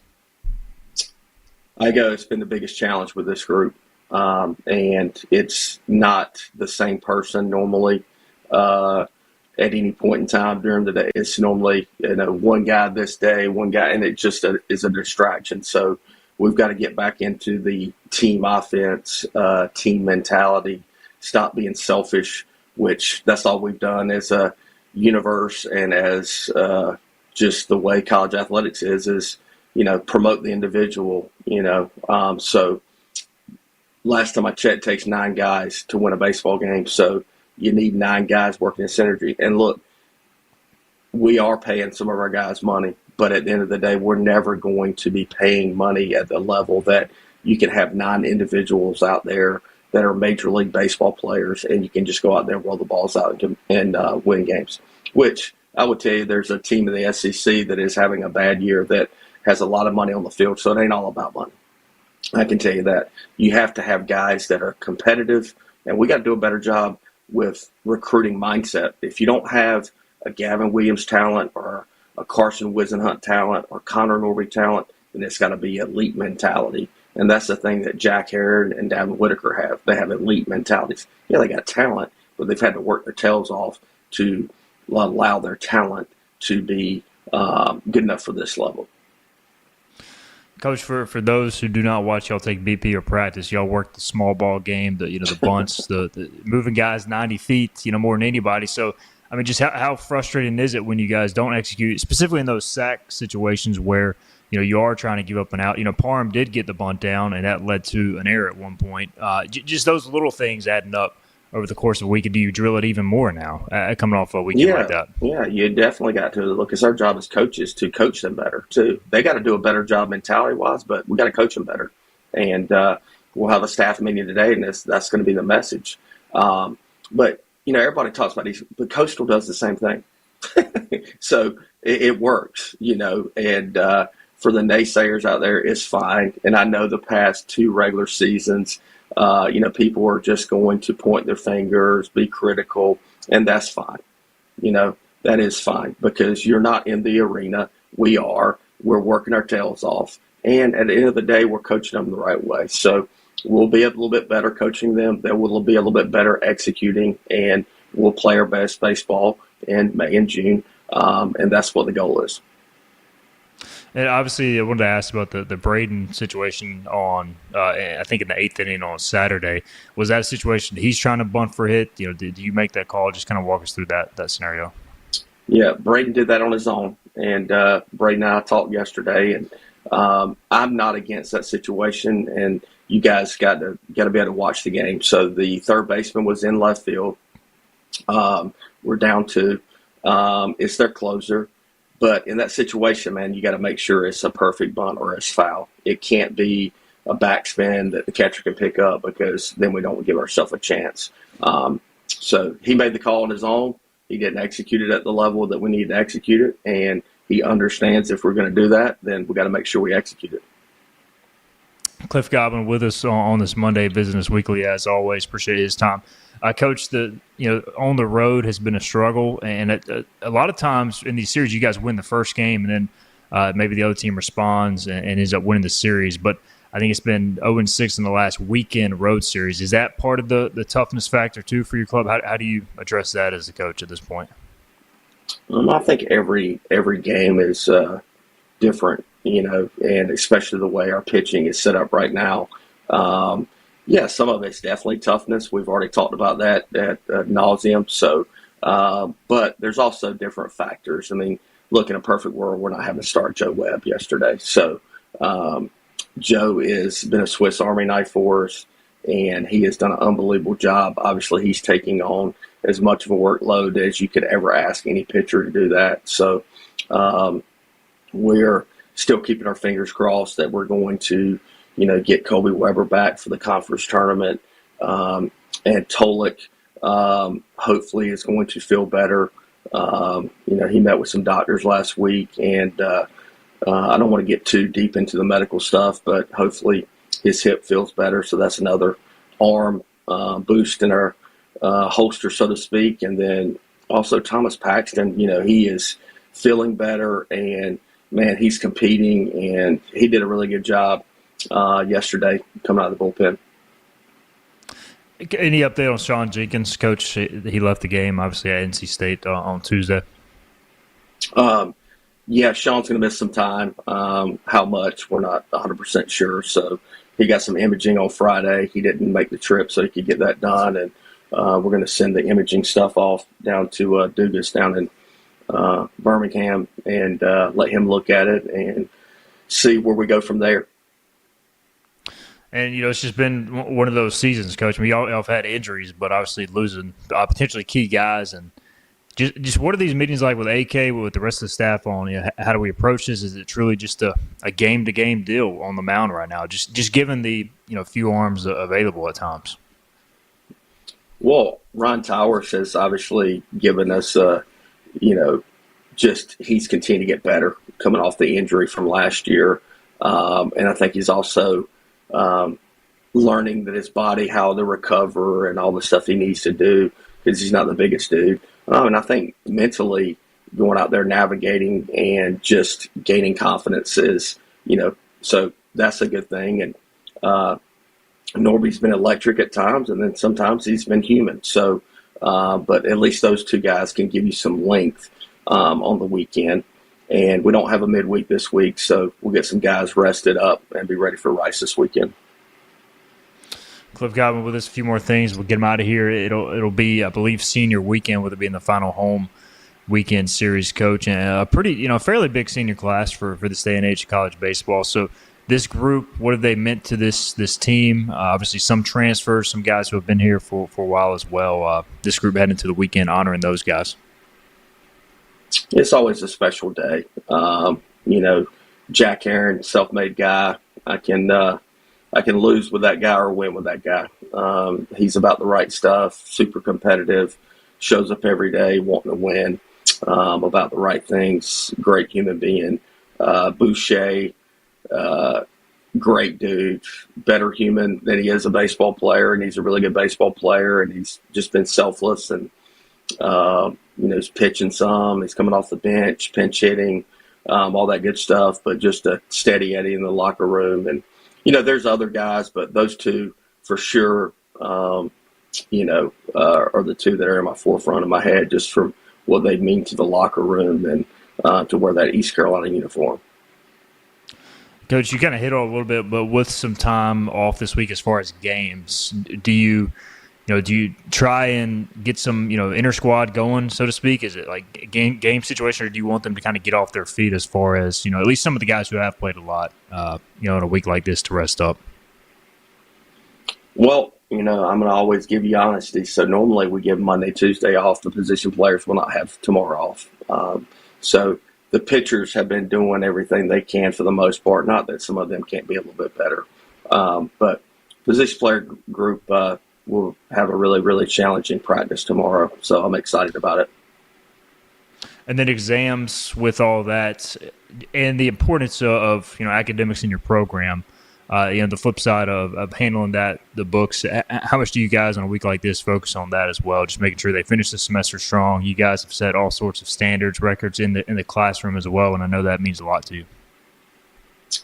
R: I go, it's been the biggest challenge with this group. And it's not the same person normally at any point in time during the day. It's normally one guy this day, one guy, and it just is a distraction. So we've got to get back into the team offense, team mentality, stop being selfish, which that's all we've done as a universe and as just the way college athletics is promote the individual, so last time I checked, it takes 9 guys to win a baseball game. So you need 9 guys working in synergy. And look, we are paying some of our guys money, but at the end of the day, we're never going to be paying money at the level that you can have 9 individuals out there that are Major League Baseball players, and you can just go out there and roll the balls out and win games, which I would tell you there's a team in the SEC that is having a bad year that has a lot of money on the field, so it ain't all about money. I can tell you that. You have to have guys that are competitive, and we got to do a better job with recruiting mindset. If you don't have a Gavin Williams talent or a Carson Wisenhunt talent or Connor Norby talent, then it's got to be elite mentality. And that's the thing that Jack Herron and Davin Whitaker have. They have elite mentalities. Yeah, they got talent, but they've had to work their tails off to allow their talent to be good enough for this level.
C: Coach, for those who do not watch y'all take BP or practice, y'all work the small ball game, the bunts, the moving guys 90 feet, more than anybody. So, I mean, just how frustrating is it when you guys don't execute, specifically in those sack situations where, you are trying to give up an out. Parham did get the bunt down, and that led to an error at one point. Just those little things adding up over the course of a week. Do you drill it even more now coming off a weekend like that? Yeah,
R: you definitely got to look. It's our job as coaches to coach them better too. They got to do a better job mentality wise, but we got to coach them better. And we'll have a staff meeting today, and that's going to be the message. But everybody talks about these, but Coastal does the same thing, so it works. And for the naysayers out there, it's fine. And I know the past 2 regular seasons. People are just going to point their fingers, be critical, and that's fine. That is fine because you're not in the arena. We are. We're working our tails off. And at the end of the day, we're coaching them the right way. So we'll be a little bit better coaching them. They will be a little bit better executing, and we'll play our best baseball in May and June. And that's what the goal is.
C: And obviously, I wanted to ask about the Braden situation on, I think in the 8th inning on Saturday. Was that a situation he's trying to bunt for a hit? Did you make that call? Just kind of walk us through that scenario.
R: Yeah, Braden did that on his own. And Braden and I talked yesterday, and I'm not against that situation. And you guys got to be able to watch the game. So the third baseman was in left field. We're down to it's their closer. But in that situation, man, you got to make sure it's a perfect bunt or it's foul. It can't be a backspin that the catcher can pick up because then we don't give ourselves a chance. So he made the call on his own. He didn't execute it at the level that we need to execute it, and he understands if we're going to do that, then we got to make sure we execute it.
C: Cliff Godwin with us on this Monday Business Weekly, as always. Appreciate his time. Coach, on the road has been a struggle, and a lot of times in these series, you guys win the first game, and then maybe the other team responds and ends up winning the series. But I think it's been 0-6 in the last weekend road series. Is that part of the toughness factor too for your club? How do you address that as a coach at this point?
R: I think every game is different, and especially the way our pitching is set up right now. Yeah, some of it's definitely toughness. We've already talked about that at nauseum. So, but there's also different factors. I mean, look, in a perfect world, we're not having to start Joe Webb yesterday. So, Joe has been a Swiss Army knife for us, and he has done an unbelievable job. Obviously, he's taking on as much of a workload as you could ever ask any pitcher to do that. So, we're still keeping our fingers crossed that we're going to get Kobe Weber back for the conference tournament. And Tolik, hopefully, is going to feel better. He met with some doctors last week, and I don't want to get too deep into the medical stuff, but hopefully his hip feels better. So that's another arm boost in our holster, so to speak. And then also Thomas Paxton, he is feeling better, and, man, he's competing, and he did a really good job yesterday coming out of the bullpen.
C: Any update on Sean Jenkins, Coach? He left the game, obviously, at NC State on Tuesday.
R: Yeah, Sean's going to miss some time. How much, we're not 100% sure. So he got some imaging on Friday. He didn't make the trip so he could get that done. And we're going to send the imaging stuff off down to Dugas down in Birmingham and let him look at it and see where we go from there.
C: And, it's just been one of those seasons, Coach. I mean, y'all have had injuries, but obviously losing potentially key guys. And just what are these meetings like with AK, with the rest of the staff on? How do we approach this? Is it truly just a game-to-game deal on the mound right now, just given the few arms available at times?
R: Well, Ron Towers has obviously given us, he's continued to get better coming off the injury from last year. And I think he's also learning that his body, how to recover and all the stuff he needs to do, because he's not the biggest dude. And I think mentally going out there navigating and just gaining confidence is, so that's a good thing. And Norby's been electric at times, and then sometimes he's been human. So, but at least those two guys can give you some length on the weekend. And we don't have a midweek this week, so we'll get some guys rested up and be ready for Rice this weekend.
C: Cliff Godwin with us, a few more things. We'll get him out of here. It'll be, I believe, senior weekend, with it being the final home weekend series, Coach, and a pretty, fairly big senior class for this day and age of college baseball. So this group, what have they meant to this team? Obviously, some transfers, some guys who have been here for a while as well. This group heading to the weekend, honoring those guys.
R: It's always a special day. Jack Aaron, self-made guy. I can lose with that guy or win with that guy. He's about the right stuff, super competitive, shows up every day wanting to win, about the right things, great human being. Boucher, great dude, better human than he is a baseball player, and he's a really good baseball player, and he's just been selfless, and he's pitching some, he's coming off the bench, pinch hitting, all that good stuff, but just a steady Eddie in the locker room. And there's other guys, but those two for sure, are the two that are in my forefront of my head, just from what they mean to the locker room and to wear that East Carolina uniform.
C: Coach, you kind of hit on it a little bit, but with some time off this week as far as games, do you try and get some, inter squad going, so to speak? Is it like a game situation, or do you want them to kind of get off their feet as far as, at least some of the guys who have played a lot, in a week like this to rest up?
R: Well, I'm going to always give you honesty. So normally we give Monday, Tuesday off. The position players will not have tomorrow off. So the pitchers have been doing everything they can for the most part. Not that some of them can't be a little bit better. But position player group will have a really, really challenging practice tomorrow. So I'm excited about it.
C: And then exams with all that and the importance of academics in your program. The flip side of handling the books. How much do you guys on a week like this focus on that as well? Just making sure they finish the semester strong. You guys have set all sorts of standards, records in the classroom as well, and I know that means a lot to you.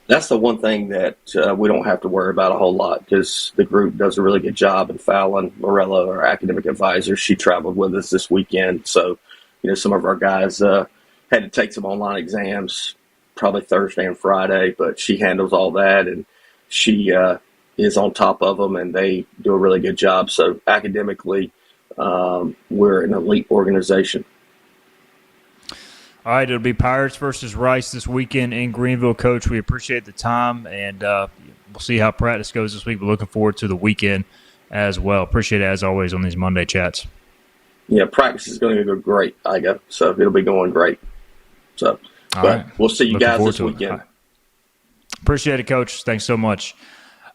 R: That's the one thing that we don't have to worry about a whole lot because the group does a really good job. And Fallon Morello, our academic advisor, she traveled with us this weekend. So, some of our guys had to take some online exams probably Thursday and Friday, but she handles all that and she is on top of them and they do a really good job. So academically, we're an elite organization.
C: All right, it'll be Pirates versus Rice this weekend in Greenville. Coach, we appreciate the time, and we'll see how practice goes this week. We're looking forward to the weekend as well. Appreciate it, as always, on these Monday chats.
R: Yeah, practice is going to go great, Igo, so it'll be going great. So, We'll see you guys this weekend.
C: Right. Appreciate it, Coach. Thanks so much.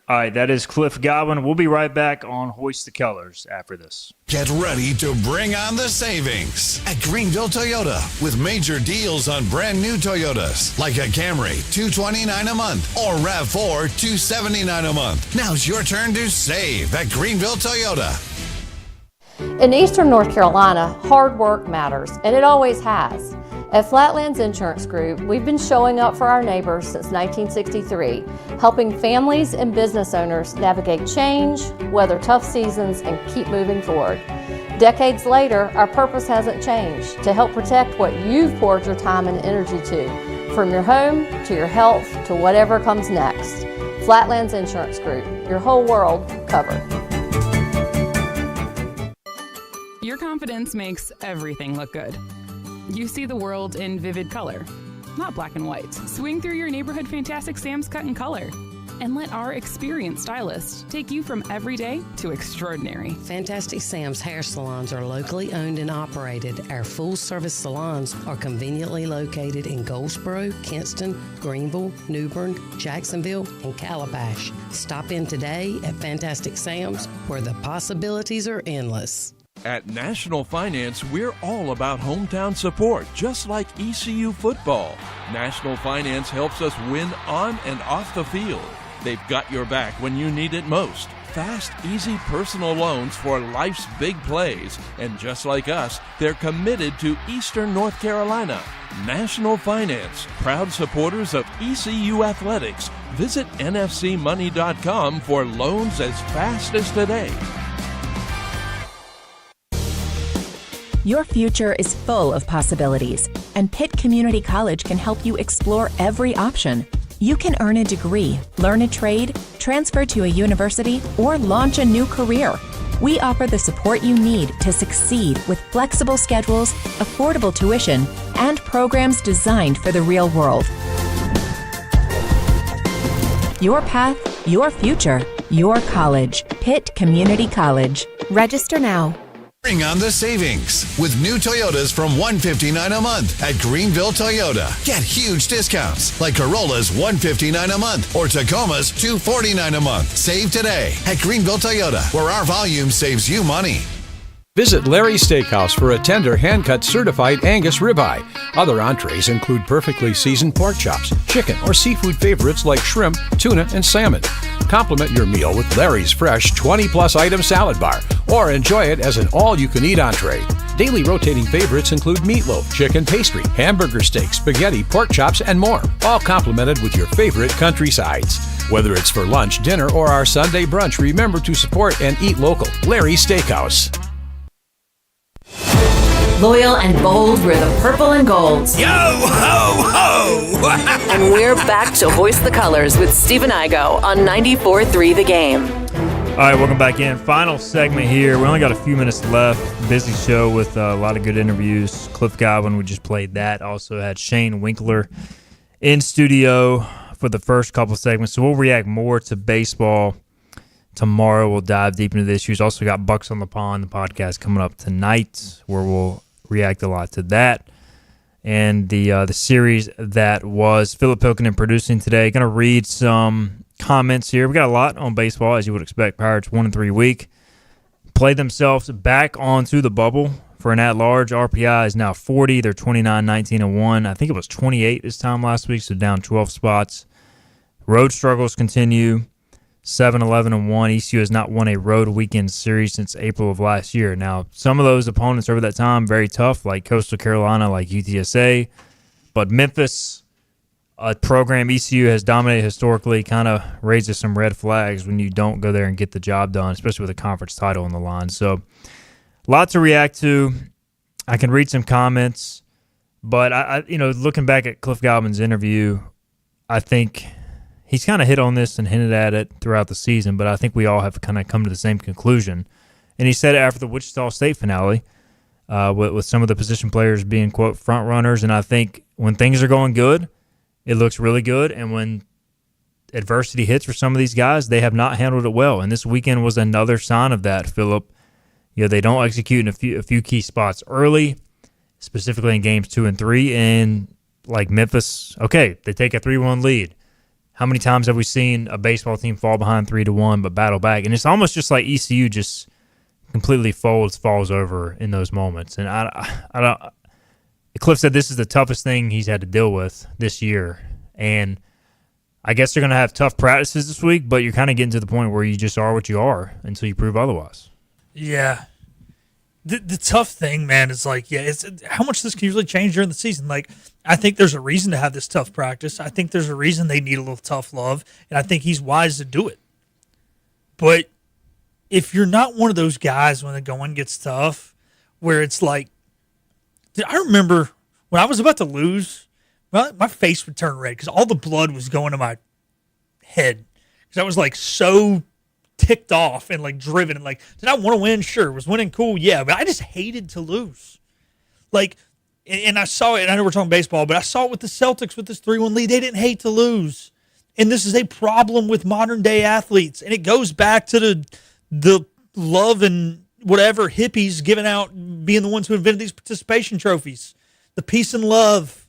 C: All right, that is Cliff Godwin. We'll be right back on Hoist the Colors after this.
P: Get ready to bring on the savings at Greenville Toyota with major deals on brand new Toyotas like a Camry, $229 a month, or RAV4, $279 a month. Now's your turn to save at Greenville Toyota.
O: In Eastern North Carolina, hard work matters, and it always has. At Flatlands Insurance Group, we've been showing up for our neighbors since 1963, helping families and business owners navigate change, weather tough seasons, and keep moving forward. Decades later, our purpose hasn't changed: to help protect what you've poured your time and energy to, from your home to your health to whatever comes next. Flatlands Insurance Group, your whole world covered.
S: Your confidence makes everything look good. You see the world in vivid color, not black and white. Swing through your neighborhood Fantastic Sam's Cut in Color and let our experienced stylists take you from everyday to extraordinary.
T: Fantastic Sam's hair salons are locally owned and operated. Our full-service salons are conveniently located in Goldsboro, Kinston, Greenville, New Bern, Jacksonville, and Calabash. Stop in today at Fantastic Sam's, where the possibilities are endless.
N: At National Finance, we're all about hometown support, just like ECU football. National Finance helps us win on and off the field. They've got your back when you need it most. Fast, easy personal loans for life's big plays. And just like us, they're committed to Eastern North Carolina. National Finance, proud supporters of ECU athletics. Visit nfcmoney.com for loans as fast as today.
U: Your future is full of possibilities, and Pitt Community College can help you explore every option. You can earn a degree, learn a trade, transfer to a university, or launch a new career. We offer the support you need to succeed with flexible schedules, affordable tuition, and programs designed for the real world. Your path, your future, your college. Pitt Community College. Register now.
P: Bring on the savings with new Toyotas from $159 a month at Greenville Toyota. Get huge discounts like Corolla's $159 a month or Tacoma's $249 a month. Save today at Greenville Toyota, where our volume saves you money.
V: Visit Larry's Steakhouse for a tender, hand-cut certified Angus ribeye. Other entrees include perfectly seasoned pork chops, chicken, or seafood favorites like shrimp, tuna, and salmon. Complement your meal with Larry's fresh 20-plus item salad bar, or enjoy it as an all-you-can-eat entree. Daily rotating favorites include meatloaf, chicken pastry, hamburger steak, spaghetti, pork chops, and more, all complemented with your favorite country sides. Whether it's for lunch, dinner, or our Sunday brunch, remember to support and eat local. Larry's Steakhouse.
A: Loyal and bold, we're the purple and golds.
P: Yo, ho, ho!
A: And we're back to Hoist the Colors with Stephen Igo on 94.3 The Game.
C: All right, welcome back in. Final segment here. We only got a few minutes left. Busy show with a lot of good interviews. Cliff Godwin, we just played that. Also had Shane Winkler in studio for the first couple segments. So we'll react more to baseball tomorrow. We'll dive deep into the issues. Also got Bucks on the Pond, the podcast coming up tonight, where we'll react a lot to that. And the series that was Philip Pilkinen producing today. Going to read some comments here. We got a lot on baseball, as you would expect. Pirates 1-3 week. Played themselves back onto the bubble for an at-large. RPI is now 40. They're 29, 19, and 1. I think it was 28 this time last week, so down 12 spots. Road struggles continue. 7, 11, and 1. ECU has not won a road weekend series since April of last year. Now, some of those opponents over that time, very tough, like Coastal Carolina, like UTSA. But Memphis, a program ECU has dominated historically, kind of raises some red flags when you don't go there and get the job done, especially with a conference title on the line. So, a lot to react to. I can read some comments, but I looking back at Cliff Godwin's interview, I think he's kind of hit on this and hinted at it throughout the season, but I think we all have kind of come to the same conclusion. And he said it after the Wichita State finale, with some of the position players being, quote, front runners. And I think when things are going good, it looks really good. And when adversity hits for some of these guys, they have not handled it well. And this weekend was another sign of that, Phillip. They don't execute in a few key spots early, specifically in games 2 and 3. And like Memphis, okay, they take a 3-1 lead. How many times have we seen a baseball team fall behind 3-1 but battle back? And it's almost just like ECU just completely falls over in those moments. And I don't. Cliff said this is the toughest thing he's had to deal with this year. And I guess they're going to have tough practices this week, but you're kind of getting to the point where you just are what you are until you prove otherwise.
B: Yeah. The tough thing, man, is like, it's how much this can usually change during the season. Like, I think there's a reason to have this tough practice. I think there's a reason they need a little tough love, and I think he's wise to do it. But if you're not one of those guys when the going gets tough, where it's like, I remember when I was about to lose, my face would turn red because all the blood was going to my head. Because I was like so ticked off and like driven and like, did I want to win? Sure. Was winning cool? Yeah. But I just hated to lose. Like, and I saw it, and I know we're talking baseball, but I saw it with the Celtics with this 3-1 lead. They didn't hate to lose. And this is a problem with modern day athletes. And it goes back to the love and whatever hippies giving out, being the ones who invented these participation trophies. The peace and love.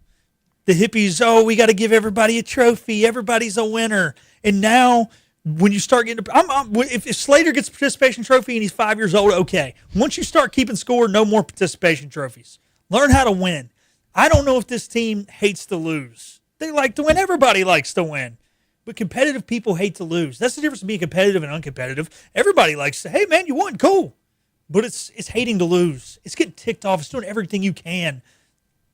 B: The hippies, we got to give everybody a trophy. Everybody's a winner. And now when you start getting if Slater gets a participation trophy and he's 5 years old, okay. Once you start keeping score, no more participation trophies. Learn how to win. I don't know if this team hates to lose. They like to win. Everybody likes to win. But competitive people hate to lose. That's the difference between competitive and uncompetitive. Everybody likes to say, hey, man, you won. Cool. But it's hating to lose. It's getting ticked off. It's doing everything you can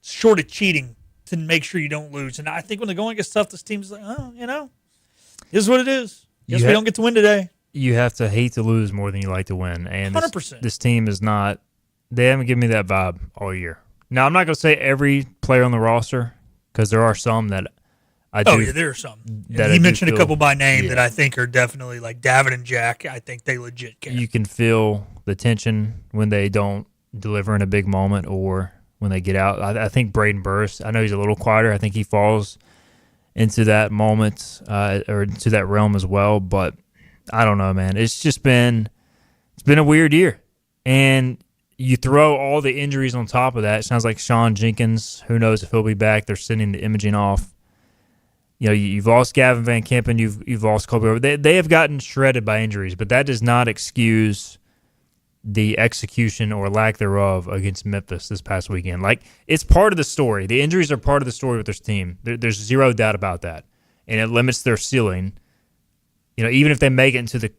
B: short of cheating to make sure you don't lose. And I think when the going gets tough, this team's like, this is what it is. Guess we don't get to win today.
C: You have to hate to lose more than you like to win. And
B: 100%.
C: This team is not – they haven't given me that vibe all year. Now, I'm not going to say every player on the roster because there are some that I do.
B: Oh, yeah, there are some. He mentioned a couple by name that I think are definitely like David and Jack. I think they legit care.
C: You can feel the tension when they don't deliver in a big moment or when they get out. I think Braden Burris, I know he's a little quieter. I think he falls into that moment or into that realm as well. But I don't know, man. It's been a weird year. And you throw all the injuries on top of that. It sounds like Sean Jenkins, who knows if he'll be back. They're sending the imaging off. You've lost Gavin Van Kempen. You've lost Colby Over. They have gotten shredded by injuries, but that does not excuse the execution or lack thereof against Memphis this past weekend. Like, it's part of the story. The injuries are part of the story with this team. There's zero doubt about that. And it limits their ceiling. Even if they make it into the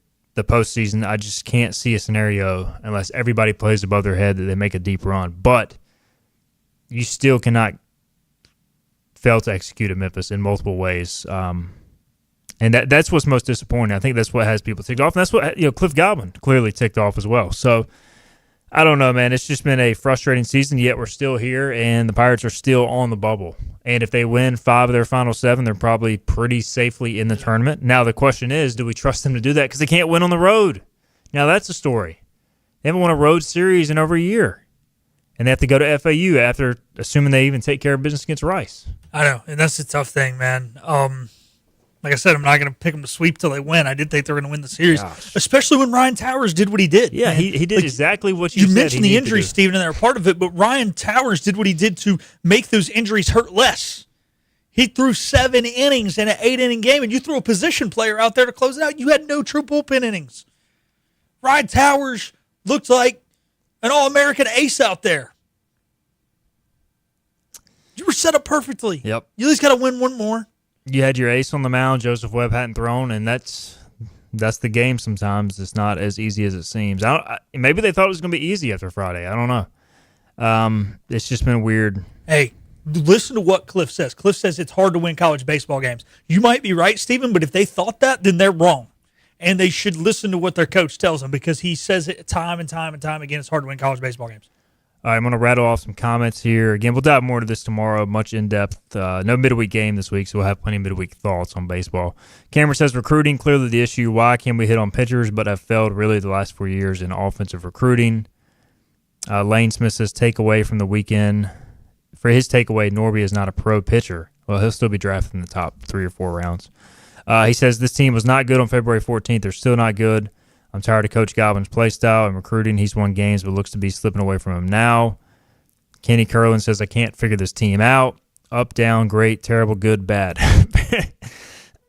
C: postseason, I just can't see a scenario unless everybody plays above their head that they make a deep run. But you still cannot fail to execute at Memphis in multiple ways. And that's what's most disappointing. I think that's what has people ticked off. And that's what Cliff Godwin clearly ticked off as well. So I don't know, man. It's just been a frustrating season, yet we're still here, and the Pirates are still on the bubble. And if they win 5 of their final 7, they're probably pretty safely in the tournament. Now the question is, do we trust them to do that? Because they can't win on the road. Now that's a story. They haven't won a road series in over a year. And they have to go to FAU after assuming they even take care of business against Rice.
B: I know, and that's the tough thing, man. Like I said, I'm not going to pick them to sweep till they win. I did think they were going to win the series, especially when Ryan Towers did what he did.
C: Yeah, he did exactly what you said.
B: You mentioned the injuries, Steven, and they're a part of it, but Ryan Towers did what he did to make those injuries hurt less. He threw 7 innings in an 8-inning game, and you threw a position player out there to close it out. You had no true bullpen innings. Ryan Towers looked like an All-American ace out there. You were set up perfectly.
C: Yep.
B: You at least got to win one more.
C: You had your ace on the mound. Joseph Webb hadn't thrown, and that's the game sometimes. It's not as easy as it seems. Maybe they thought it was going to be easy after Friday. I don't know. It's just been weird.
B: Hey, listen to what Cliff says. Cliff says it's hard to win college baseball games. You might be right, Stephen, but if they thought that, then they're wrong. And they should listen to what their coach tells them because he says it time and time and time again. It's hard to win college baseball games.
C: All right, I'm going to rattle off some comments here. Again, we'll dive more into this tomorrow, much in-depth. No midweek game this week, so we'll have plenty of midweek thoughts on baseball. Cameron says, recruiting, clearly the issue. Why can't we hit on pitchers, but have failed really the last 4 years in offensive recruiting? Lane Smith says, takeaway from the weekend. For his takeaway, Norby is not a pro pitcher. Well, he'll still be drafted in the top 3 or 4 rounds. He says, this team was not good on February 14th. They're still not good. I'm tired of Coach Godwin's play style and recruiting. He's won games, but looks to be slipping away from him now. Kenny Curlin says, I can't figure this team out. Up, down, great, terrible, good, bad.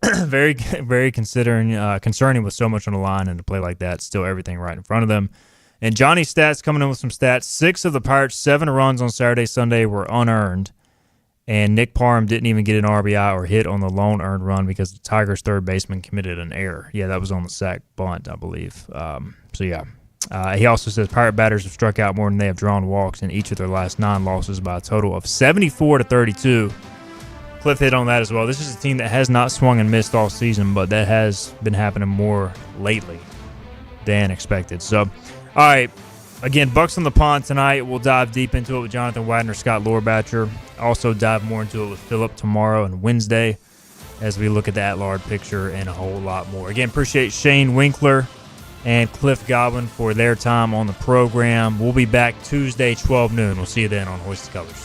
C: Very, very concerning with so much on the line and to play like that. Still everything right in front of them. And Johnny's stats coming in with some stats. 6 of the Pirates' 7 runs on Saturday, Sunday were unearned. And Nick Parham didn't even get an RBI or hit on the lone earned run because the Tigers' third baseman committed an error. Yeah, that was on the sac bunt, I believe. He also says Pirate batters have struck out more than they have drawn walks in each of their last 9 losses by a total of 74-32. Cliff hit on that as well. This is a team that has not swung and missed all season, but that has been happening more lately than expected. So, all right. Again, Bucks on the Pond tonight. We'll dive deep into it with Jonathan Wagner, Scott Lorbatcher. Also dive more into it with Phillip tomorrow and Wednesday as we look at the at-large picture and a whole lot more. Again, appreciate Shane Winkler and Cliff Godwin for their time on the program. We'll be back Tuesday, 12 noon. We'll see you then on Hoist the Colors.